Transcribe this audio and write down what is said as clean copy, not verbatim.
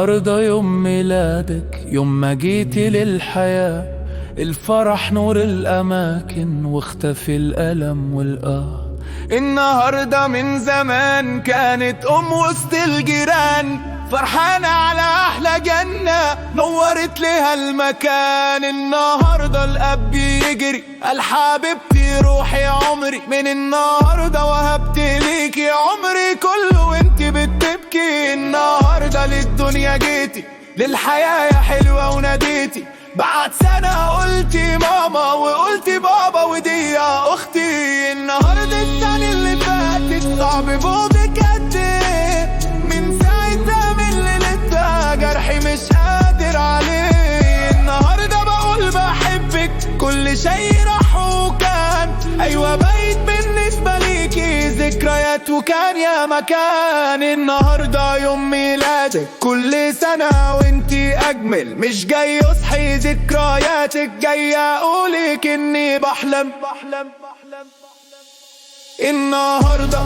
النهاردة يوم ميلادك، يوم ما جيتي للحياة. الفرح نور الأماكن واختفي الألم والآه. النهاردة من زمان كانت وسط الجيران، فرحانة على أحلى جنة نورت لها المكان. النهاردة الأب بيجري قال حبيبتي روحي عمري، من النهاردة وهبت ليكي عمري كله وانت بتبكي. النهاردة للدنيا جيتي، للحياة يا حلوة وناديتي. بعد سنة قلتي ماما وقلتي بابا ودي يا أختي. النهاردة السنة اللي فاتت صعب بعدك قد ايه، من ساعتها من ليلتها جرحي مش قادر عليه. النهاردة بقول بحبك كل شيء راح وكان، أيوة بقيت بالنسبة ليكي ذكريات وكان يا مكان. النهاردة يوم ميلادك كل سنة وانتي أجمل، مش جاي أصحي ذكرياتك، جاي أقولك إني بحلم. النهاردة